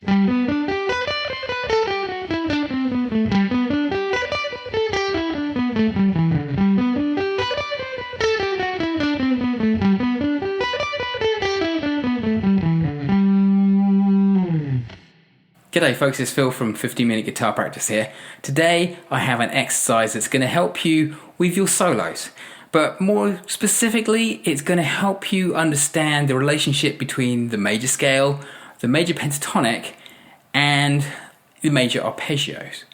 G'day folks, it's Phil from 15-Minute Guitar Practice here. Today I have an exercise that's going to help you with your solos. But more specifically, it's going to help you understand the relationship between the major scale, the major pentatonic, and the major arpeggios.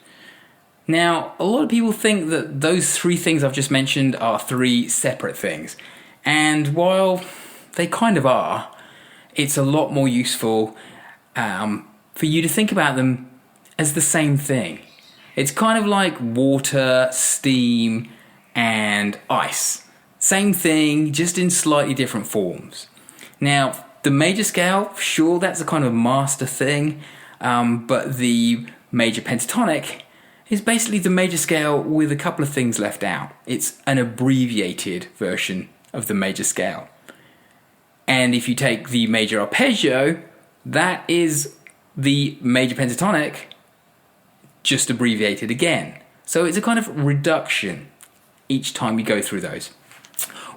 Now, a lot of people think that those three things I've just mentioned are three separate things. And while they kind of are, it's a lot more useful for you to think about them as the same thing. It's kind of like water, steam, and ice. Same thing, just in slightly different forms. Now, the major scale, sure, that's a kind of master thing, but the major pentatonic is basically the major scale with a couple of things left out. It's an abbreviated version of the major scale. And if you take the major arpeggio, that is the major pentatonic, just abbreviated again. So it's a kind of reduction each time we go through those.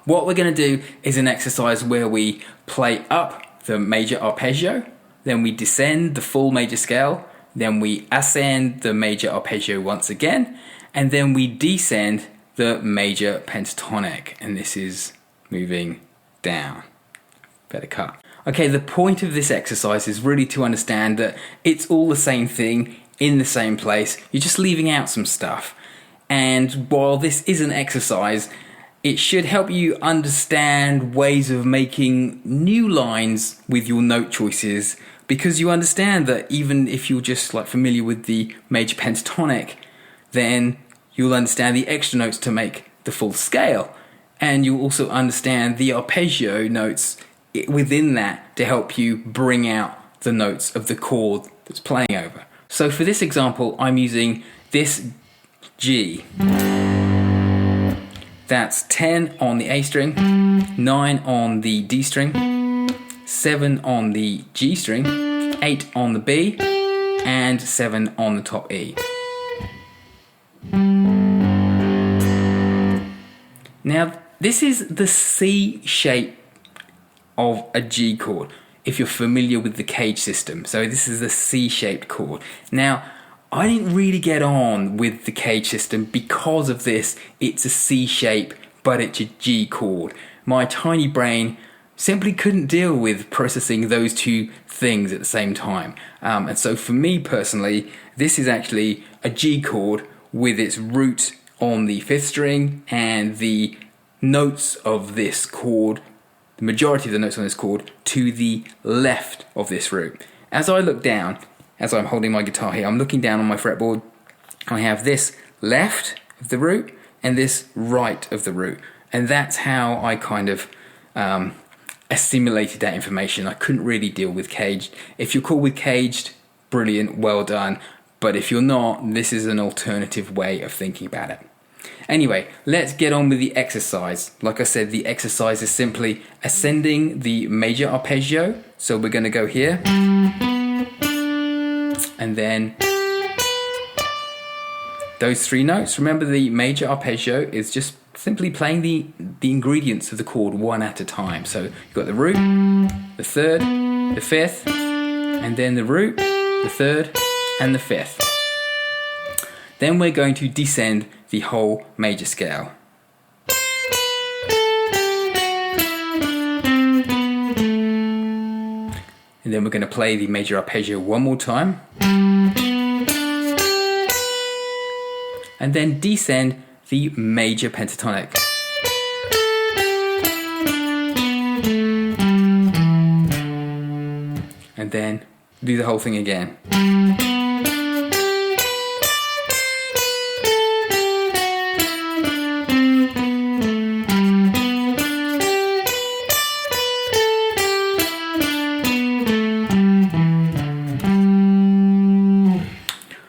What we're going to do is an exercise where we play up the major arpeggio, then we descend the full major scale, then we ascend the major arpeggio once again, and then we descend the major pentatonic. And this is moving down. Better cut. Okay, the point of this exercise is really to understand that it's all the same thing in the same place. You're just leaving out some stuff. And while this is an exercise, it should help you understand ways of making new lines with your note choices, because you understand that even if you're just like familiar with the major pentatonic, then you'll understand the extra notes to make the full scale. And you'll also understand the arpeggio notes within that to help you bring out the notes of the chord that's playing over. So for this example, I'm using this G. That's 10 on the A string, 9 on the D string, 7 on the G string, 8 on the B, and 7 on the top E. Now, this is the C shape of a G chord, if you're familiar with the cage system. So this is the C-shaped chord. Now, I didn't really get on with the cage system because of this. It's a C shape, but it's a G chord. My tiny brain simply couldn't deal with processing those two things at the same time. And so for me personally, this is actually a G chord with its root on the 5th string, and the notes of this chord, the majority of the notes on this chord, to the left of this root. As I look down, as I'm holding my guitar here, I'm looking down on my fretboard. I have this left of the root and this right of the root. And that's how I kind of assimilated that information. I couldn't really deal with caged. If you're cool with caged, brilliant, well done. But if you're not, this is an alternative way of thinking about it. Anyway, let's get on with the exercise. Like I said, the exercise is simply ascending the major arpeggio. So we're going to go here, and then those three notes. Remember, the major arpeggio is just simply playing the ingredients of the chord one at a time. So you've got the root, the 3rd, the 5th, and then the root, the 3rd, and the 5th. Then we're going to descend the whole major scale. And then we're going to play the major arpeggio one more time. And then descend the major pentatonic. And then do the whole thing again.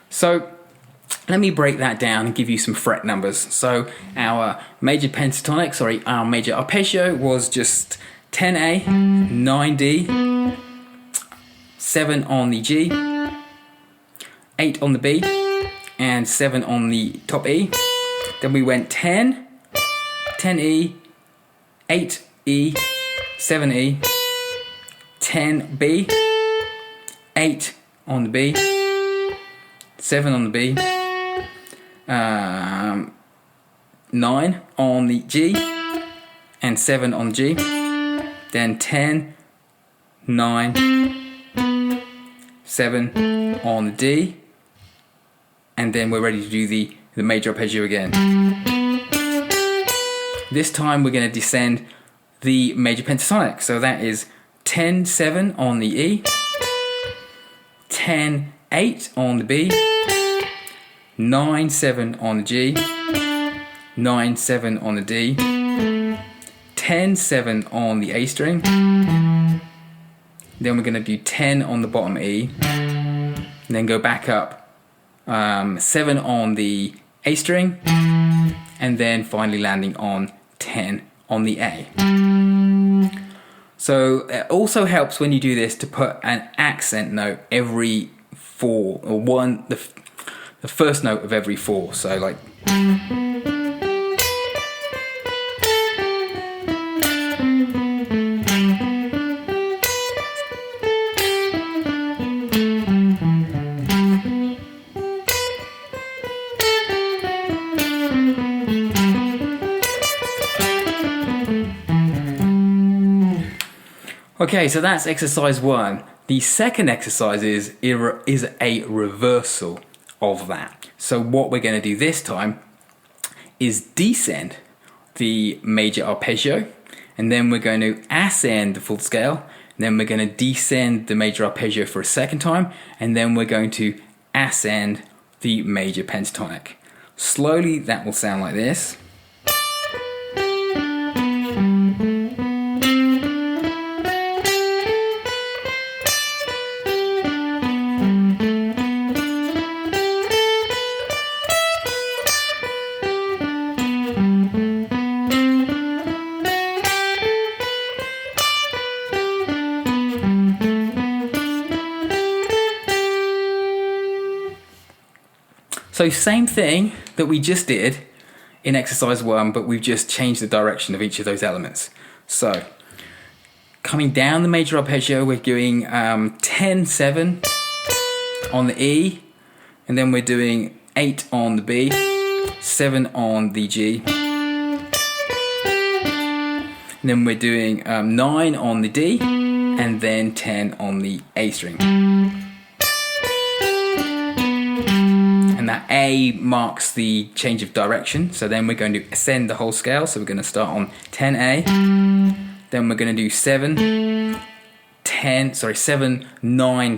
So let me break that down and give you some fret numbers. So our major pentatonic, our major arpeggio was just 10A, 9D, 7 on the G, 8 on the B, and 7 on the top E. Then we went 10, 10E, 8E, 7E, 10B, 8 on the B, 7 on the B, 9 on the G, and 7 on the G. Then 10, 9, 7 on the D, and then we're ready to do the major arpeggio again. This time we're going to descend the major pentatonic, so that is 10, 7 on the E, 10, 8 on the B, 9, 7 on the G, 9, 7 on the D, 10, 7 on the A string, then we're going to do 10 on the bottom E, then go back up 7 on the A string, and then finally landing on 10 on the A. So it also helps when you do this to put an accent note every 4, or the first note of every 4, so like. Okay, so that's exercise 1. The second exercise is a reversal of that. So what we're going to do this time is descend the major arpeggio, and then we're going to ascend the full scale, and then we're going to descend the major arpeggio for a second time, and then we're going to ascend the major pentatonic. Slowly that will sound like this. So same thing that we just did in exercise 1, but we've just changed the direction of each of those elements. So coming down the major arpeggio, we're doing 10, 7 on the E, and then we're doing 8 on the B, 7 on the G, and then we're doing 9 on the D, and then 10 on the A string. And that A marks the change of direction, so then we're going to ascend the whole scale. So we're going to start on 10A, then we're going to do 7, 9,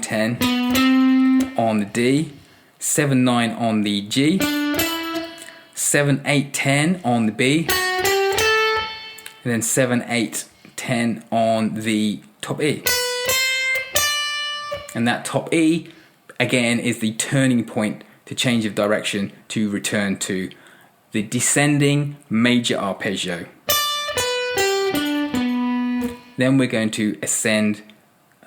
10 on the D, 7, 9 on the G, 7, 8, 10 on the B, and then 7, 8, 10 on the top E. And that top E, again, is the turning point to change of direction to return to the descending major arpeggio. Then we're going to ascend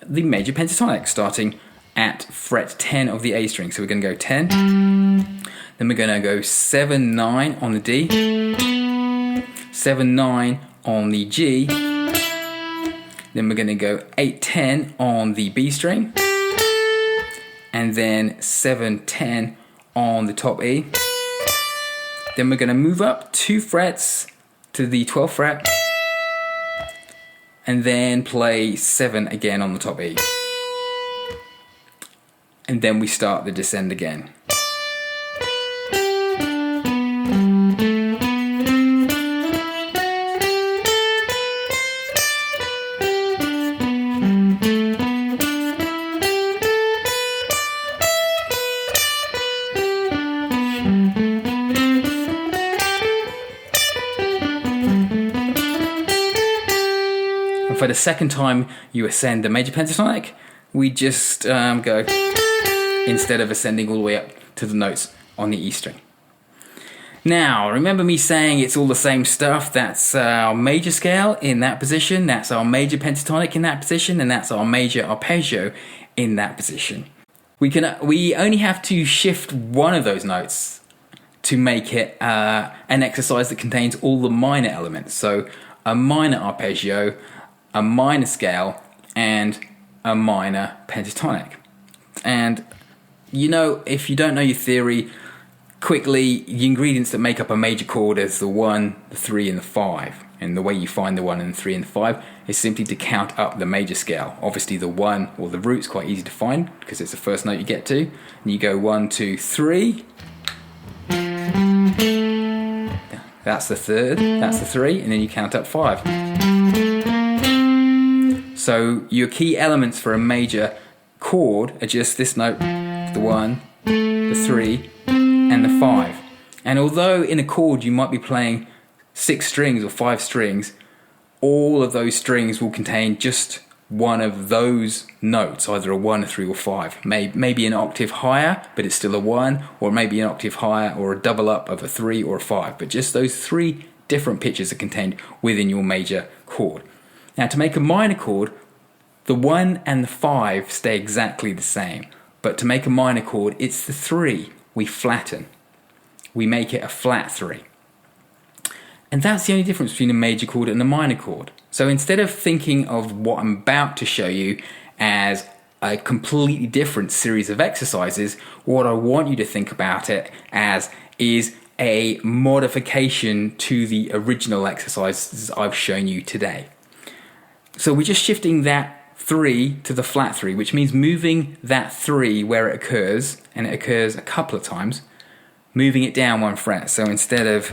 the major pentatonic starting at fret 10 of the A string. So we're going to go 10, then we're going to go 7, 9 on the D, 7, 9 on the G, then we're going to go 8, 10 on the B string, and then 7, 10 on the top E. Then we're going to move up 2 frets to the 12th fret, and then play 7 again on the top E. And then we start the descend again. For the second time you ascend the major pentatonic, we just go, instead of ascending all the way up to the notes on the E string. Now, remember me saying it's all the same stuff. That's our major scale in that position, that's our major pentatonic in that position, and that's our major arpeggio in that position. We only have to shift one of those notes to make it an exercise that contains all the minor elements. So a minor arpeggio, a minor scale, and a minor pentatonic. And if you don't know your theory, quickly, the ingredients that make up a major chord is the 1, the 3, and the 5. And the way you find the 1 and the 3 and the 5 is simply to count up the major scale. Obviously the 1 or the root's quite easy to find because it's the first note you get to. And you go 1, 2, 3. That's the third, that's the 3, and then you count up 5. So your key elements for a major chord are just this note, the 1, the 3, and the 5. And although in a chord you might be playing 6 strings or 5 strings, all of those strings will contain just one of those notes, either a 1, a 3, or 5. Maybe an octave higher, but it's still a 1, or maybe an octave higher or a double up of a 3 or a 5. But just those 3 different pitches are contained within your major chord. Now to make a minor chord, the 1 and the 5 stay exactly the same. But to make a minor chord, it's the 3 we flatten. We make it a flat 3. And that's the only difference between a major chord and a minor chord. So instead of thinking of what I'm about to show you as a completely different series of exercises, what I want you to think about it as is a modification to the original exercises I've shown you today. So we're just shifting that 3 to the flat 3, which means moving that 3 where it occurs, and it occurs a couple of times, moving it down 1 fret. So instead of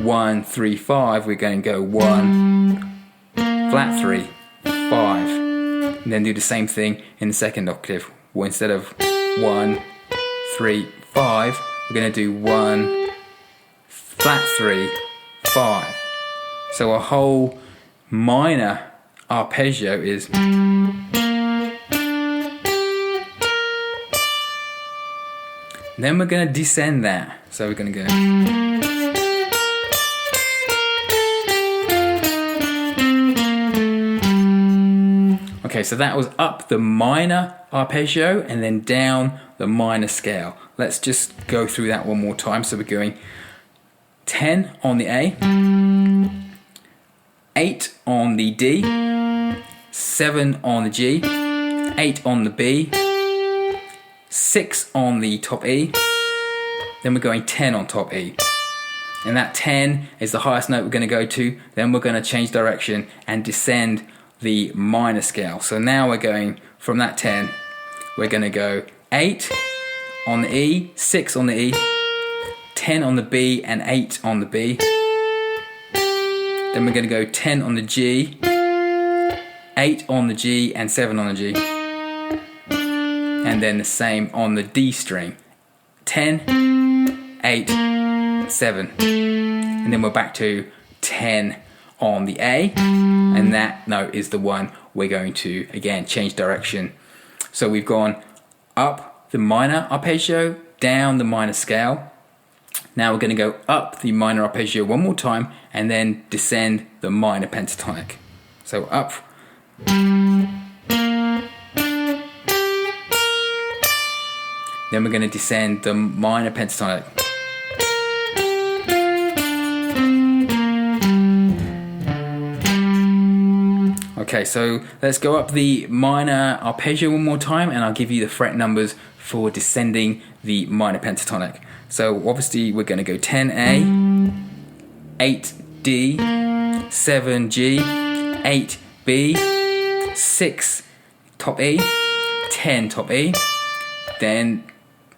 1, 3, 5, we're going to go 1, flat 3, 5, and then do the same thing in the second octave. Well, instead of 1, 3, 5, we're going to do 1, flat 3, 5. So a whole minor arpeggio is. Then we're going to descend that. So we're going to go. Okay, so that was up the minor arpeggio and then down the minor scale. Let's just go through that one more time. So we're going 10 on the A, 8 on the D, 7 on the G, 8 on the B, 6 on the top E, then we're going 10 on top E. And that 10 is the highest note we're going to go to. Then we're going to change direction and descend the minor scale. So now we're going from that 10, we're going to go 8 on the E, 6 on the E, 10 on the B, and 8 on the B. Then we're going to go 10 on the G, 8 on the G, and 7 on the G. And then the same on the D string. 10, 8, 7. And then we're back to 10 on the A, and that note is the one we're going to again change direction. So we've gone up the minor arpeggio, down the minor scale. Now we're going to go up the minor arpeggio one more time and then descend the minor pentatonic. So up, then we're going to descend the minor pentatonic. Okay, so let's go up the minor arpeggio one more time and I'll give you the fret numbers for descending the minor pentatonic. So obviously we're going to go 10A, 8D, 7G, 8B, 6 top E, 10 top E. Then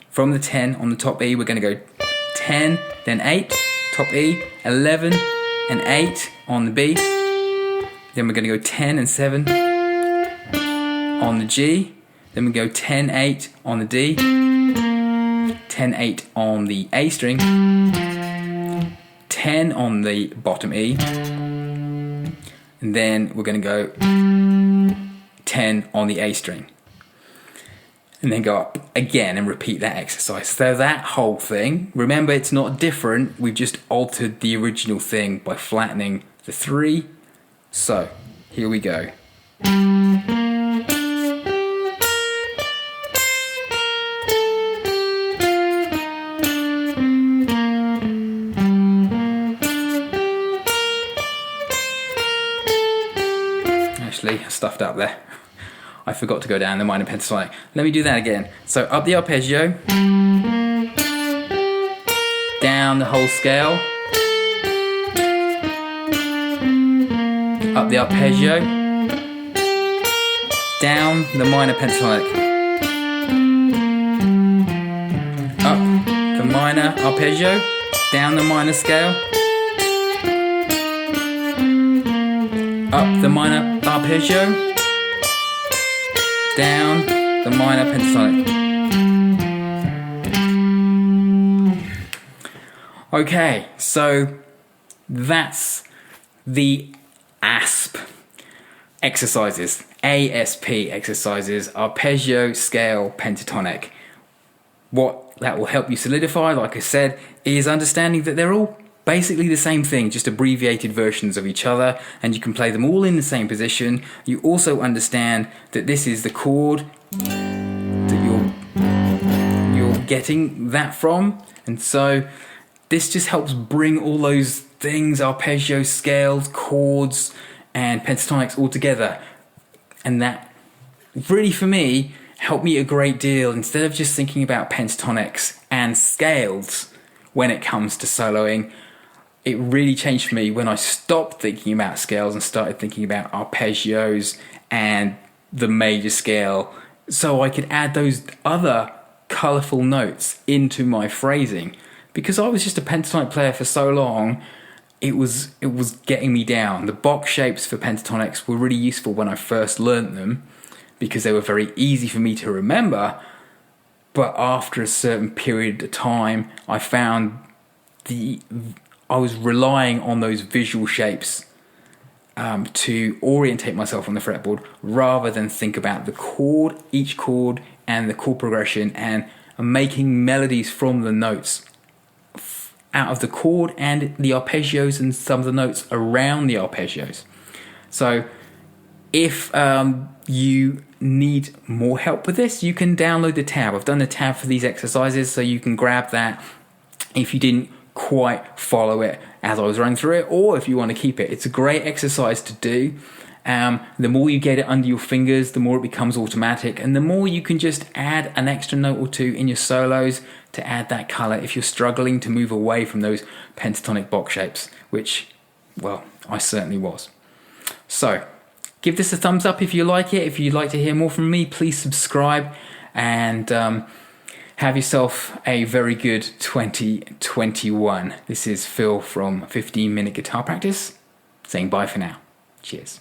from the 10 on the top E we're going to go 10, then 8, top E, 11 and 8 on the B. Then we're going to go 10 and 7 on the G. Then we go 10, 8 on the D. 10, 8 on the A string. 10 on the bottom E. And then we're going to go 10 on the A string. And then go up again and repeat that exercise. So that whole thing, remember it's not different, we've just altered the original thing by flattening the 3. So, here we go. up there. I forgot to go down the minor pentatonic. Let me do that again. So up the arpeggio, down the whole scale, up the arpeggio, down the minor pentatonic, up the minor arpeggio, down the minor scale, up the minor arpeggio, down the minor pentatonic. Okay, so that's the ASP exercises, ASP exercises, arpeggio, scale, pentatonic. What that will help you solidify, like I said, is understanding that they're all basically the same thing, just abbreviated versions of each other, and you can play them all in the same position. You also understand that this is the chord that you're getting that from, and so this just helps bring all those things, arpeggios, scales, chords, and pentatonics all together. And that really, for me, helped me a great deal. Instead of just thinking about pentatonics and scales when it comes to soloing, it really changed for me when I stopped thinking about scales and started thinking about arpeggios and the major scale, so I could add those other colourful notes into my phrasing. Because I was just a pentatonic player for so long, it was getting me down. The box shapes for pentatonics were really useful when I first learnt them, because they were very easy for me to remember. But after a certain period of time, I found I was relying on those visual shapes to orientate myself on the fretboard, rather than think about the chord, each chord, and the chord progression, and making melodies from the notes out of the chord and the arpeggios and some of the notes around the arpeggios. So if you need more help with this, you can download the tab. I've done the tab for these exercises, so you can grab that if you didn't quite follow it as I was running through it, or if you want to keep it. It's a great exercise to do. The more you get it under your fingers, the more it becomes automatic, and the more you can just add an extra note or two in your solos to add that colour if you're struggling to move away from those pentatonic box shapes, which, well, I certainly was. So give this a thumbs up if you like it. If you'd like to hear more from me, please subscribe, and have yourself a very good 2021. This is Phil from 15 Minute Guitar Practice saying bye for now. Cheers.